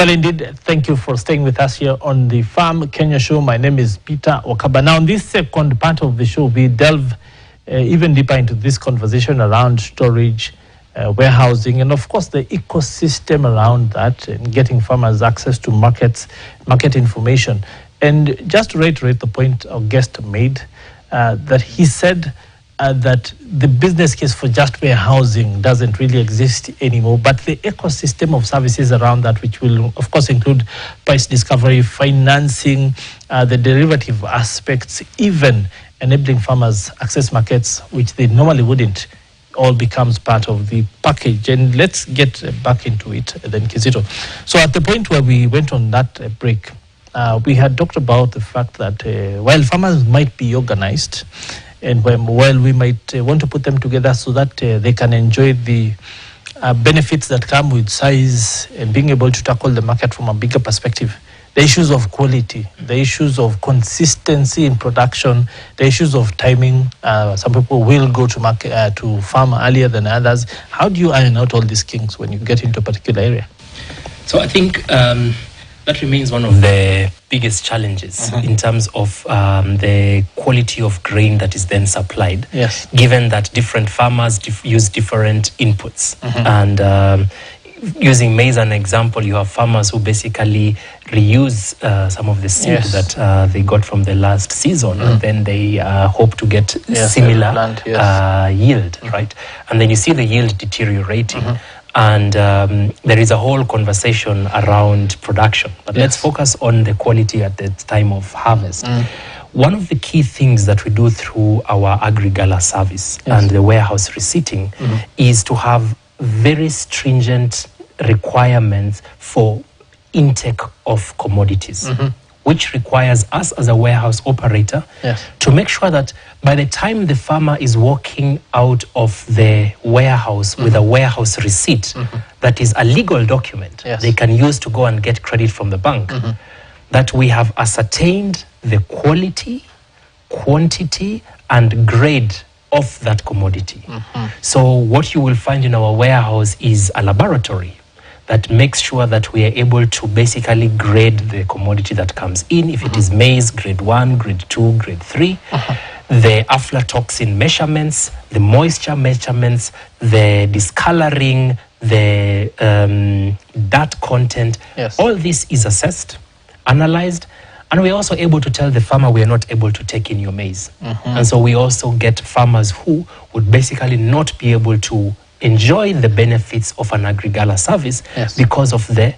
Well, indeed, thank you for staying with us here on the Farm Kenya show. My name is Peter Wakaba. Now, in this second part of the show, we delve even deeper into this conversation around storage, warehousing, and of course the ecosystem around that, and getting farmers access to market information. And just to reiterate the point our guest made, that he said that the business case for just warehousing doesn't really exist anymore, but the ecosystem of services around that, which will of course include price discovery, financing, the derivative aspects, even enabling farmers access markets which they normally wouldn't, all becomes part of the package. And let's get back into it then, Kizito. So at the point where we went on that break, we had talked about the fact that while farmers might be organized, and while we might want to put them together so that they can enjoy the benefits that come with size and being able to tackle the market from a bigger perspective, the issues of quality, the issues of consistency in production, the issues of timing. Some people will go to market to farm earlier than others. How do you iron out all these kinks when you get into a particular area? So I think that remains one of the biggest challenges in terms of the quality of grain that is then supplied. Yes. Given that different farmers use different inputs. And using maize as an example, you have farmers who basically reuse some of the seed that they got from the last season, and then they hope to get similar yield, right? And then you see the yield deteriorating. And there is a whole conversation around production. But let's focus on the quality at the time of harvest. One of the key things that we do through our agri-gala service and the warehouse receipting is to have very stringent requirements for intake of commodities, which requires us as a warehouse operator to make sure that by the time the farmer is walking out of the warehouse with a warehouse receipt that is a legal document they can use to go and get credit from the bank, that we have ascertained the quality, quantity, and grade of that commodity. So what you will find in our warehouse is a laboratory that makes sure that we are able to basically grade the commodity that comes in. If it is maize, grade 1, grade 2, grade 3, the aflatoxin measurements, the moisture measurements, the discoloring, the dirt content, all this is assessed, analyzed, and we're also able to tell the farmer we are not able to take in your maize. And so we also get farmers who would basically not be able to enjoy the benefits of an agri-gala service because of the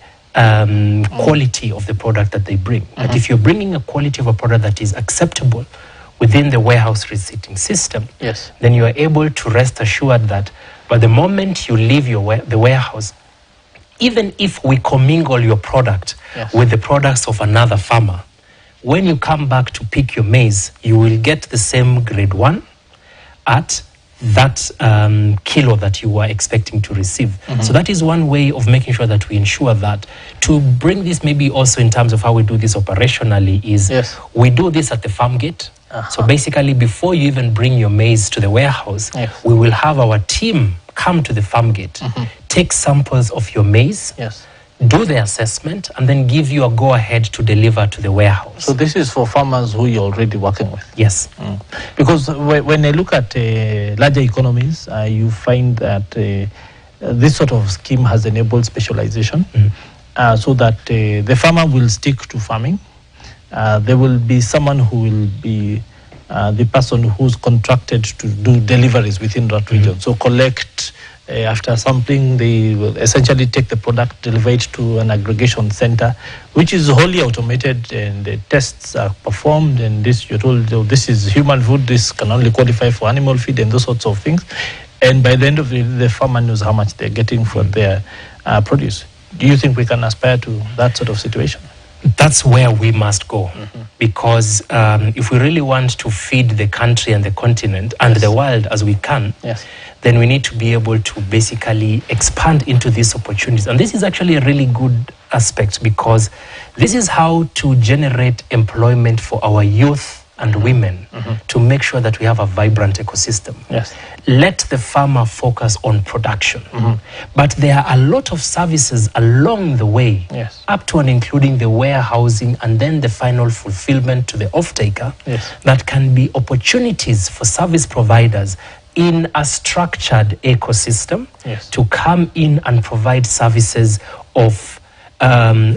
quality of the product that they bring. But if you're bringing a quality of a product that is acceptable within the warehouse receipting system, then you are able to rest assured that by the moment you leave the warehouse, even if we commingle your product with the products of another farmer, when you come back to pick your maize, you will get the same grade 1 at that kilo that you were expecting to receive. So that is one way of making sure that we ensure that. To bring this maybe also in terms of how we do this operationally is we do this at the farm gate. So basically before you even bring your maize to the warehouse, we will have our team come to the farm gate, take samples of your maize, do the assessment, and then give you a go-ahead to deliver to the warehouse. So this is for farmers who you're already working with? Yes. Because when I look at larger economies, you find that this sort of scheme has enabled specialization so that the farmer will stick to farming. There will be someone who will be the person who's contracted to do deliveries within that region. So collect, after sampling, they will essentially take the product, deliver it to an aggregation center, which is wholly automated, and the tests are performed, and this, you're told, oh, this is human food, this can only qualify for animal feed, and those sorts of things. And by the end of the farmer knows how much they're getting for their produce. Do you think we can aspire to that sort of situation? That's where we must go, because if we really want to feed the country and the continent and the world as we can, then we need to be able to basically expand into these opportunities. And this is actually a really good aspect, because this is how to generate employment for our youth and women to make sure that we have a vibrant ecosystem. Yes. Let the farmer focus on production. But there are a lot of services along the way, Yes. up to and including the warehousing and then the final fulfillment to the off-taker, Yes. that can be opportunities for service providers in a structured ecosystem Yes. to come in and provide services of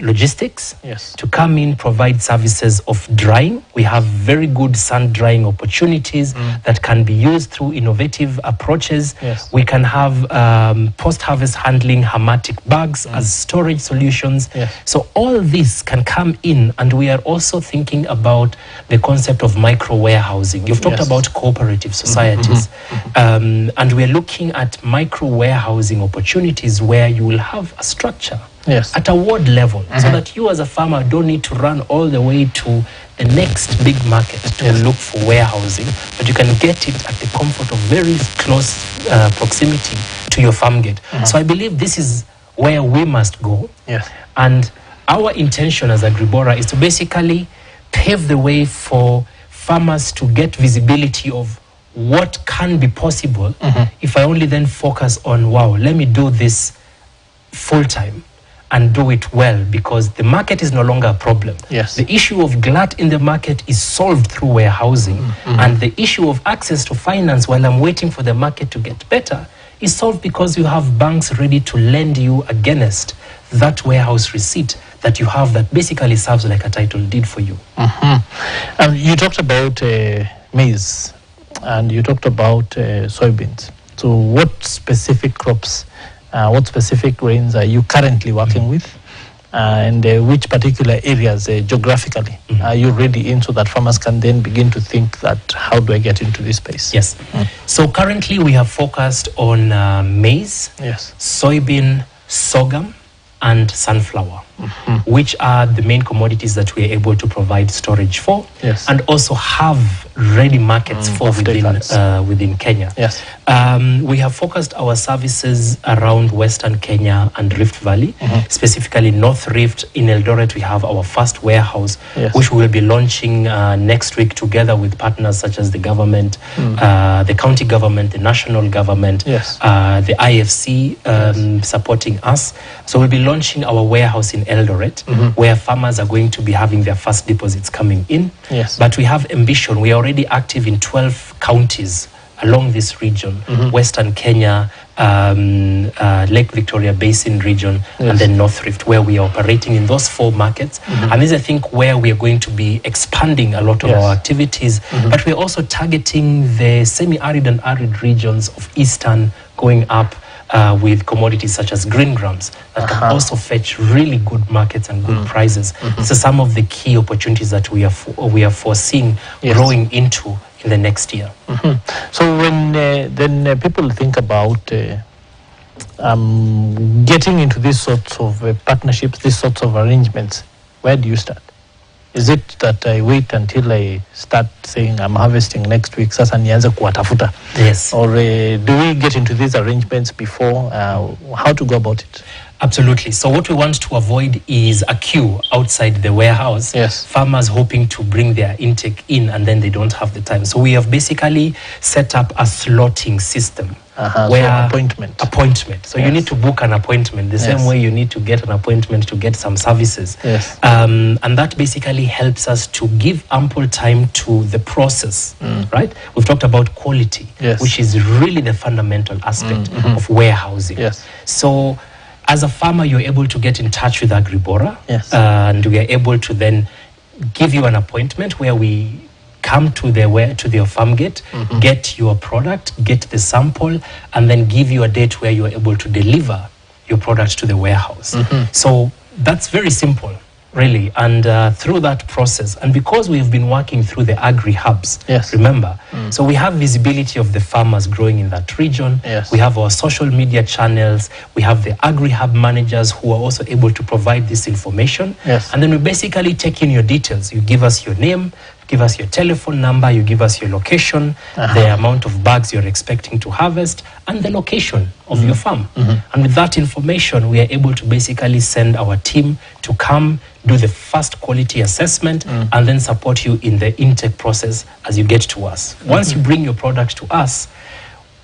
logistics, Yes. to come in, provide services of drying. We have very good sun drying opportunities that can be used through innovative approaches. Yes. We can have post-harvest handling hermetic bags as storage solutions. Yes. So all this can come in, and we are also thinking about the concept of micro warehousing. You've talked Yes. about cooperative societies, and we're looking at micro warehousing opportunities where you will have a structure Yes. at a ward level, so that you as a farmer don't need to run all the way to the next big market to look for warehousing, but you can get it at the comfort of very close proximity to your farm gate. So I believe this is where we must go. Yes. And our intention as Agribora is to basically pave the way for farmers to get visibility of what can be possible if I only then focus on, wow, let me do this full time and do it well, because the market is no longer a problem. Yes. The issue of glut in the market is solved through warehousing, and the issue of access to finance while I'm waiting for the market to get better is solved because you have banks ready to lend you against that warehouse receipt that you have that basically serves like a title deed for you. You talked about maize, and you talked about soybeans. So what specific crops, what specific grains are you currently working with? And which particular areas geographically are you ready in, so that farmers can then begin to think that, how do I get into this space? Yes. So currently we have focused on maize, Yes. soybean, sorghum, and sunflower, which are the main commodities that we are able to provide storage for, Yes. and also have ready markets for within Kenya. Yes. We have focused our services around Western Kenya and Rift Valley, specifically North Rift. In Eldoret, we have our first warehouse, Yes. which we will be launching next week together with partners such as the government, the county government, the national government, Yes. the IFC supporting us. So we'll be launching our warehouse in Eldoret, where farmers are going to be having their first deposits coming in. Yes. But we have ambition. We are already active in 12 counties along this region, Western Kenya, Lake Victoria Basin region, and then North Rift, where we are operating in those 4 markets. And this is, I think, where we are going to be expanding a lot of our activities. But we're also targeting the semi-arid and arid regions of Eastern, going up with commodities such as green grams that can also fetch really good markets and good prices. So some of the key opportunities that we are foreseeing growing into in the next year. So when then people think about getting into these sorts of partnerships, these sorts of arrangements, where do you start? Is it that I wait until I start saying I'm harvesting next week, sasa nianze kuwatafuta? Yes. Or do we get into these arrangements before? How to go about it? Absolutely. So what we want to avoid is a queue outside the warehouse. Yes. Farmers hoping to bring their intake in and then they don't have the time. So we have basically set up a slotting system. So appointment. So you need to book an appointment the same way you need to get an appointment to get some services. Yes. And that basically helps us to give ample time to the process, right? We've talked about quality, which is really the fundamental aspect of warehousing. Yes. So as a farmer, you're able to get in touch with Agribora, and we are able to then give you an appointment where we come to your farm gate, get your product, get the sample, and then give you a date where you are able to deliver your product to the warehouse. So that's very simple, really. And through that process, and because we've been working through the agri hubs, remember, so we have visibility of the farmers growing in that region. We have our social media channels. We have the agri hub managers who are also able to provide this information. And then we basically take in your details. You give us your name, give us your telephone number, you give us your location, the amount of bags you're expecting to harvest, and the location of your farm. And with that information, we are able to basically send our team to come do the first quality assessment, and then support you in the intake process as you get to us. Once you bring your product to us,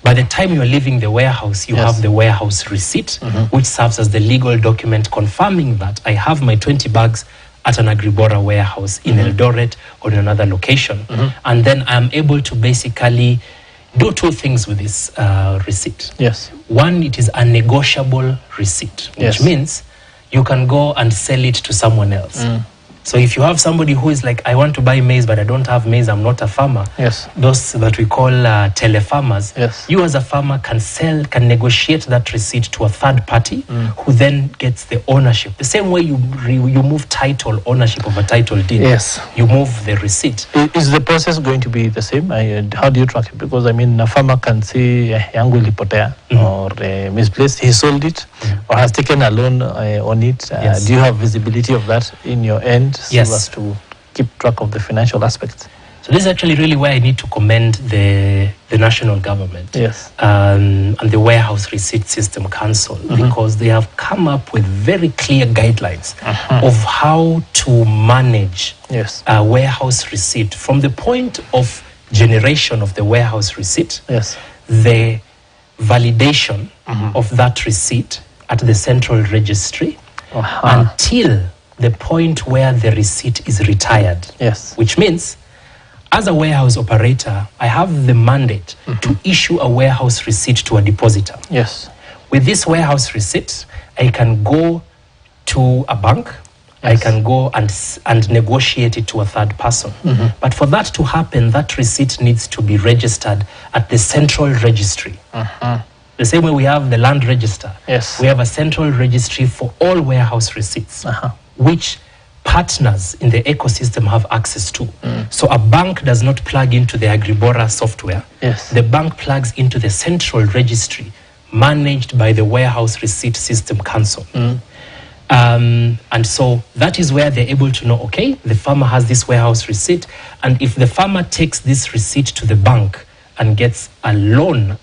by the time you're leaving the warehouse, you have the warehouse receipt, which serves as the legal document confirming that I have my 20 bags at an Agribora warehouse in Eldoret or in another location. And then I'm able to basically do two things with this receipt. Yes. One, it is a negotiable receipt, which means you can go and sell it to someone else. So if you have somebody who is like, I want to buy maize, but I don't have maize, I'm not a farmer. Yes. Those that we call tele-farmers. Yes. You as a farmer can negotiate that receipt to a third party who then gets the ownership. The same way you move title ownership of a title deed. Yes. You move the receipt. Is the process going to be the same? How do you track it? Because I mean, a farmer can say yangu ilipotea or misplaced, he sold it or has taken a loan on it. Do you have visibility of that in your end? So as to keep track of the financial aspects. So this is actually really where I need to commend the national government and the Warehouse Receipt System Council, because they have come up with very clear guidelines of how to manage a warehouse receipt from the point of generation of the warehouse receipt, the validation of that receipt at the central registry until the point where the receipt is retired. Which means, as a warehouse operator, I have the mandate to issue a warehouse receipt to a depositor. With this warehouse receipt, I can go to a bank, I can go and negotiate it to a third person. But for that to happen, that receipt needs to be registered at the central registry. The same way we have the land register, we have a central registry for all warehouse receipts, which partners in the ecosystem have access to. So a bank does not plug into the Agribora software. The bank plugs into the central registry managed by the Warehouse Receipt System Council. And so that is where they're able to know, okay, the farmer has this warehouse receipt, and if the farmer takes this receipt to the bank and gets a loan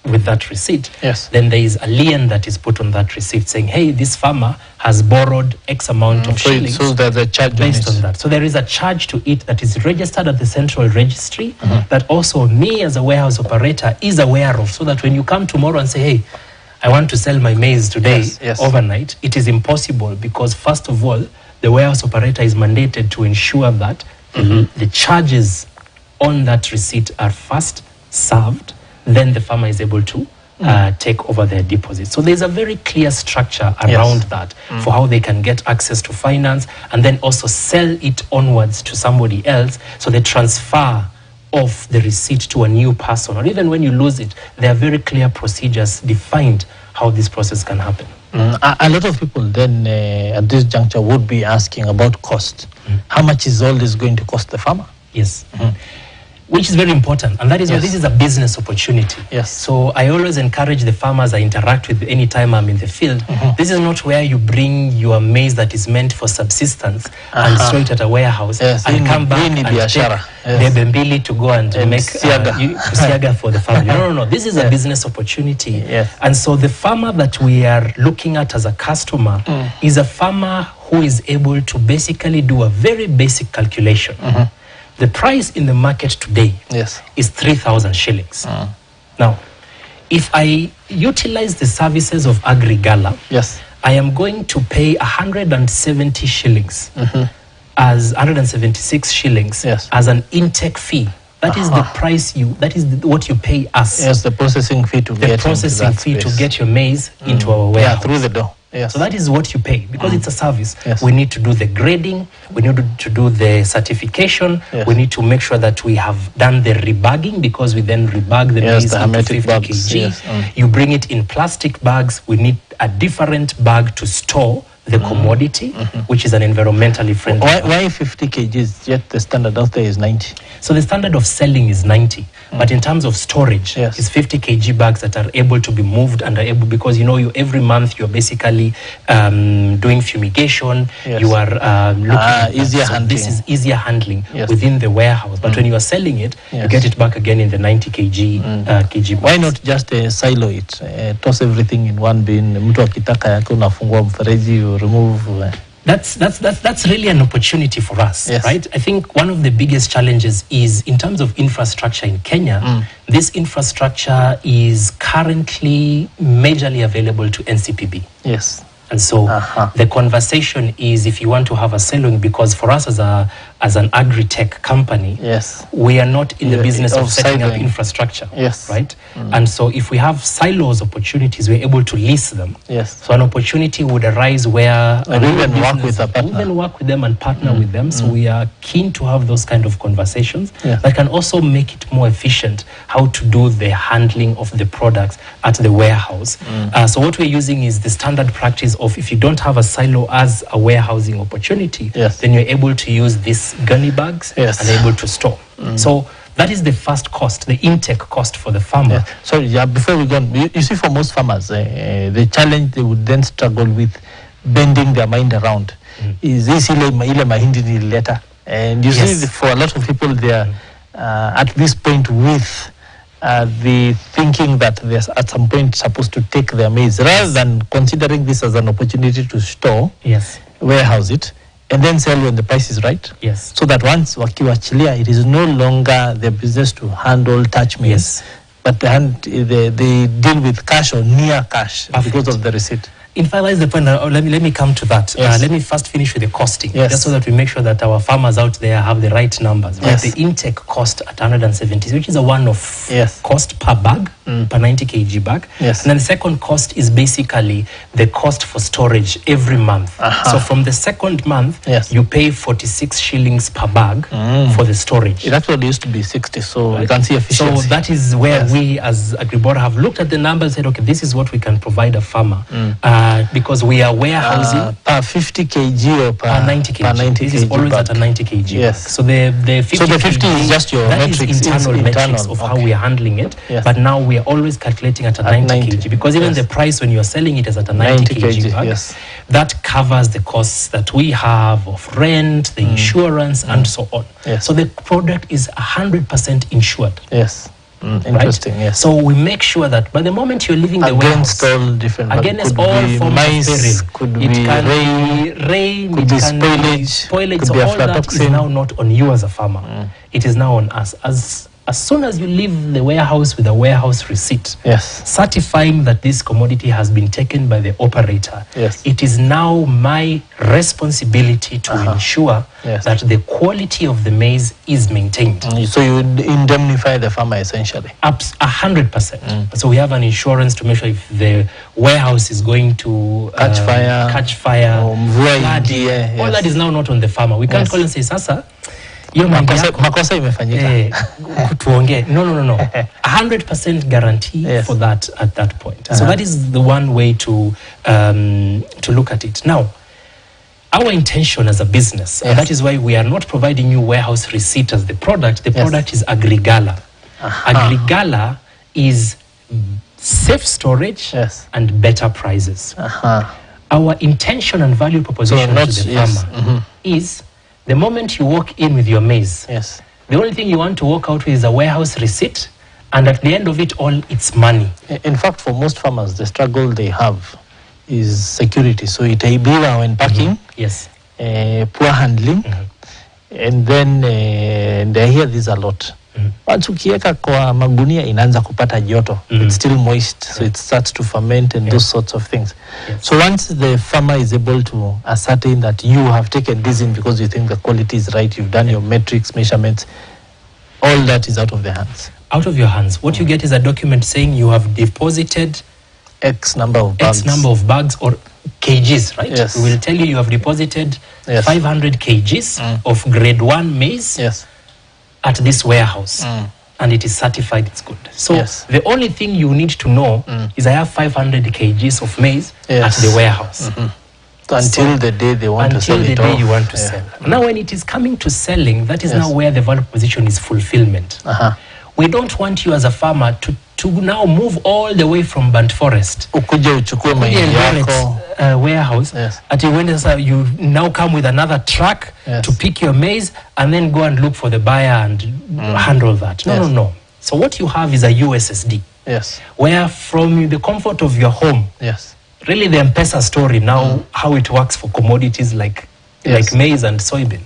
with that receipt, then there is a lien that is put on that receipt saying, hey, this farmer has borrowed X amount of shillings. So there's a charge based on that. So there is a charge to it that is registered at the central registry that also me as a warehouse operator is aware of, so that when you come tomorrow and say, hey, I want to sell my maize today overnight, it is impossible, because first of all, the warehouse operator is mandated to ensure that the charges on that receipt are first served, then the farmer is able to take over their deposit. So there's a very clear structure around that for how they can get access to finance and then also sell it onwards to somebody else. So the transfer of the receipt to a new person, or even when you lose it, there are very clear procedures defined how this process can happen. A lot of people then at this juncture would be asking about cost. How much is all this going to cost the farmer? Which is very important, and that is why this is a business opportunity. So I always encourage the farmers I interact with anytime I'm in the field. This is not where you bring your maize that is meant for subsistence and store it at a warehouse and come back and take the bembili to go and make siaga for the family. No. This is a business opportunity. And so the farmer that we are looking at as a customer is a farmer who is able to basically do a very basic calculation. The price in the market today is 3,000 shillings. Now, if I utilize the services of AgriGala, I am going to pay 170 shillings, as 176 shillings as an intake fee. That is the price what you pay us. The processing fee to get your maize into our warehouse. Through the door. So that is what you pay, because it's a service. We need to do the grading, we need to do the certification, we need to make sure that we have done the rebagging, because we then rebag the maize into 50 kg. You bring it in plastic bags, we need a different bag to store the commodity, which is an environmentally friendly. Why 50 kgs, yet the standard out there is 90? So the standard of selling is 90, but in terms of storage, it's 50 kg bags that are able to be moved and are able, because every month you're basically doing fumigation, you are looking at easier handling. This is easier handling within the warehouse, but when you are selling it, you get it back again in the 90 kg bags. Why not just silo it, toss everything in one bin, mtu akitaka yake unafungua mfereji, you remove That's really an opportunity for us, right? I think one of the biggest challenges is in terms of infrastructure in Kenya. This infrastructure is currently majorly available to NCPB. Yes. And so the conversation is, if you want to have a salon, because for us as an agri-tech company, we are not in the business of setting up infrastructure, right? And so if we have silos opportunities, we're able to lease them. So an opportunity would arise where we even work with a partner. We even work with them and partner with them. So we are keen to have those kind of conversations that can also make it more efficient how to do the handling of the products at the warehouse. So what we're using is the standard practice of, if you don't have a silo as a warehousing opportunity, then you're able to use these gunny bags and able to store. So that is the first cost, the intake cost for the farmer. So before we go on, you see, for most farmers, the challenge they would then struggle with bending their mind around is this ile mahindi nilileta. And you see, for a lot of people, they are at this point with the thinking that they're at some point supposed to take their maize, rather than considering this as an opportunity to store, warehouse it, and then sell when the price is right. So that once wakiwachilia, it is no longer their business to handle touch maize, but they deal with cash or near cash because of the receipt. In fact, that is the point. Let me come to that. Let me first finish with the costing, just so that we make sure that our farmers out there have the right numbers. Right? The intake cost at 170, which is a one-off cost per bag, per 90 kg bag. And then the second cost is basically the cost for storage every month. So from the second month, you pay 46 shillings per bag for the storage. It actually used to be 60, so you can see efficiency. So that is where we as Agribora have looked at the numbers and said, okay, this is what we can provide a farmer. Because we are warehousing per 50 kg or per 90 kg. This is always at a 90 kg. So the 50 is just your metrics, is internal metrics of how we are handling it. But now we are always calculating at a 90 kg, because even the price when you are selling it is at a 90 kg bag, that covers the costs that we have of rent, the insurance, and so on. So the product is 100% insured. Interesting. So we make sure that by the moment you're leaving the warehouse, against all forms of peril, it can be rain, it can be spoilage, so all that is now not on you as a farmer. It is now on us. As soon as you leave the warehouse with a warehouse receipt, certifying that this commodity has been taken by the operator, it is now my responsibility to ensure that the quality of the maize is maintained. So you indemnify the farmer essentially? 100%. So we have an insurance to make sure if the warehouse is going to catch fire, all that is now not on the farmer. We can't call and say, Sasa, makosa imefanyika. Tuongee. No. 100% guarantee for that at that point. So that is the one way to look at it. Now, our intention as a business, and that is why we are not providing you warehouse receipt as the product. The product is Agrigala. Agrigala is safe storage and better prices. Our intention and value proposition to the farmer is, the moment you walk in with your maize, the only thing you want to walk out with is a warehouse receipt, and at the end of it all, it's money. In fact, for most farmers, the struggle they have is security. So itaibiwa when packing, poor handling, and then they hear this a lot. Once ukieka kwa magunia inaanza kupata joto, it's still moist, so it starts to ferment and those sorts of things. So once the farmer is able to ascertain that you have taken this in because you think the quality is right, you've done your metrics, measurements, all that is out of their hands. Out of your hands. What you get is a document saying you have deposited X number of bags or kgs, right? We will tell you have deposited 500 kgs of grade 1 maize at this warehouse, and it is certified it's good. So the only thing you need to know is I have 500 kgs of maize at the warehouse. Until the day they want to sell it. Until the day you want to sell. Now when it is coming to selling, that is now where the value proposition is fulfillment. We don't want you as a farmer to now move all the way from Burnt Forest warehouse, at you now come with another truck to pick your maize and then go and look for the buyer and handle that. No. So what you have is a USSD, where from the comfort of your home, really the M-Pesa story now, how it works for commodities like like maize and soybean.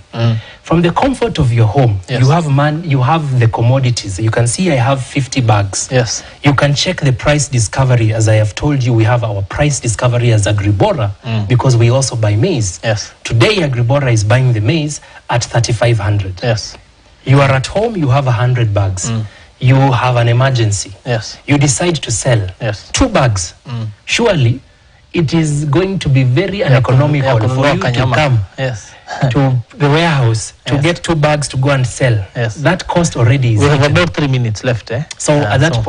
From the comfort of your home, you have the commodities. You can see I have 50 bags. Yes. You can check the price discovery. As I have told you, we have our price discovery as Agribora because we also buy maize. Yes. Today, Agribora is buying the maize at 3,500. Yes. You are at home, you have 100 bags. You have an emergency. Yes. You decide to sell 2 bags. Surely, it is going to be very uneconomical for you to come to the warehouse to get 2 bags to go and sell. Yes. That cost already is. We have about 3 minutes left. So at that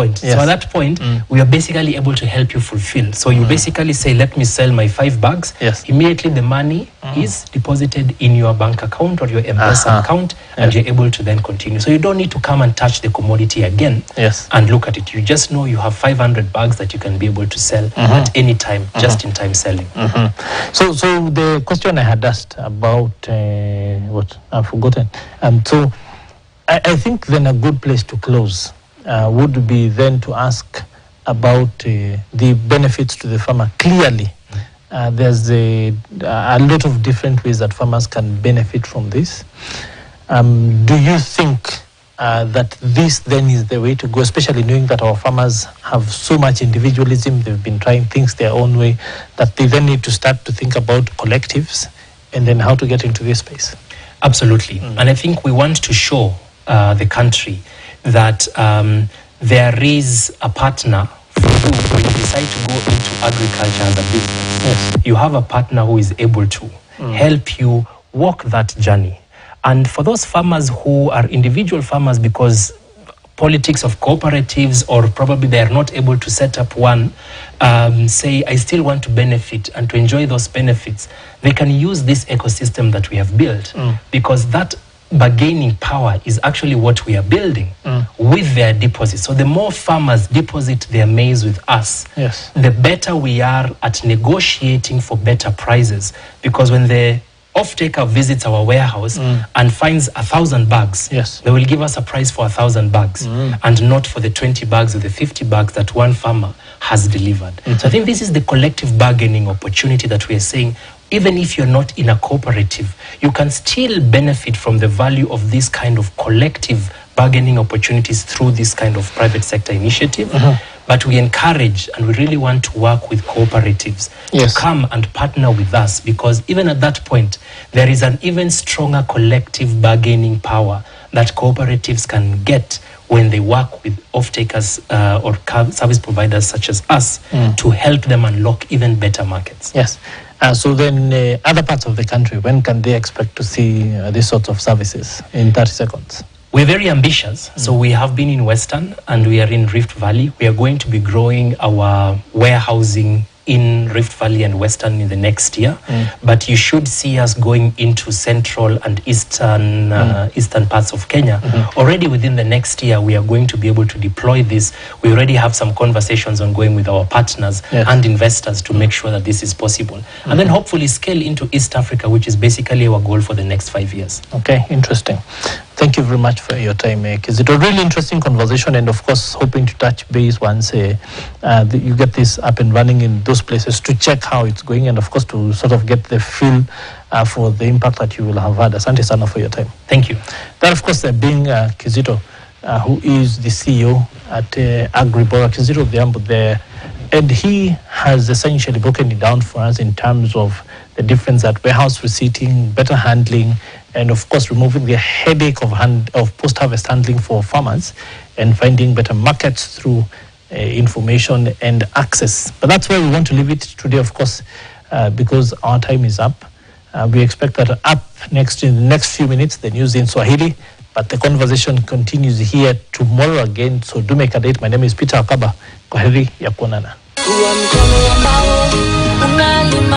point, we are basically able to help you fulfill. So you basically say, let me sell my 5 bags. Yes. Immediately the money is deposited in your bank account or your M-Pesa account, and you're able to then continue. So you don't need to come and touch the commodity again and look at it. You just know you have 500 bags that you can be able to sell at any time, just in time selling. So the question I had asked about what I've forgotten. So I think then a good place to close would be then to ask about the benefits to the farmer. Clearly, there's a lot of different ways that farmers can benefit from this. Do you think that this then is the way to go, especially knowing that our farmers have so much individualism, they've been trying things their own way, that they then need to start to think about collectives and then how to get into this space? Absolutely. And I think we want to show the country that there is a partner for you when you decide to go into agriculture as a business. Yes. You have a partner who is able to help you walk that journey. And for those farmers who are individual farmers because politics of cooperatives or probably they are not able to set up one, say, I still want to benefit and to enjoy those benefits, they can use this ecosystem that we have built because that bargaining power is actually what we are building with their deposits. So the more farmers deposit their maize with us, the better we are at negotiating for better prices. Because when the off-taker visits our warehouse and finds 1,000 bags, they will give us a price for 1,000 bags and not for the 20 bags or the 50 bags that one farmer has delivered. So I think this is the collective bargaining opportunity that we are saying. Even if you're not in a cooperative, you can still benefit from the value of this kind of collective bargaining opportunities through this kind of private sector initiative. But we encourage and we really want to work with cooperatives to come and partner with us, because even at that point, there is an even stronger collective bargaining power that cooperatives can get when they work with off-takers or service providers such as us to help them unlock even better markets. Yes. So then other parts of the country, when can they expect to see these sorts of services in 30 seconds? We're very ambitious. So we have been in Western and we are in Rift Valley. We are going to be growing our warehousing in Rift Valley and Western in the next year. But you should see us going into central and eastern parts of Kenya. Already within the next year, we are going to be able to deploy this. We already have some conversations ongoing with our partners and investors to make sure that this is possible. And then hopefully scale into East Africa, which is basically our goal for the next 5 years. Okay, interesting. Thank you very much for your time, Kizito. A really interesting conversation, and of course, hoping to touch base once you get this up and running in those places to check how it's going, and of course, to sort of get the feel for the impact that you will have had. Asante sana for your time. Thank you. That, of course, being Kizito, who is the CEO at Agribora, Kizito Odhiambo there, and he has essentially broken it down for us in terms of the difference at warehouse receipting, better handling, and of course removing the headache of post-harvest handling for farmers and finding better markets through information and access. But that's where we want to leave it today, of course, because our time is up. We expect that up next in the next few minutes, the news in Swahili, but the conversation continues here tomorrow again. So do make a date. My name is Peter Wakaba. Kwaheri ya kuonana.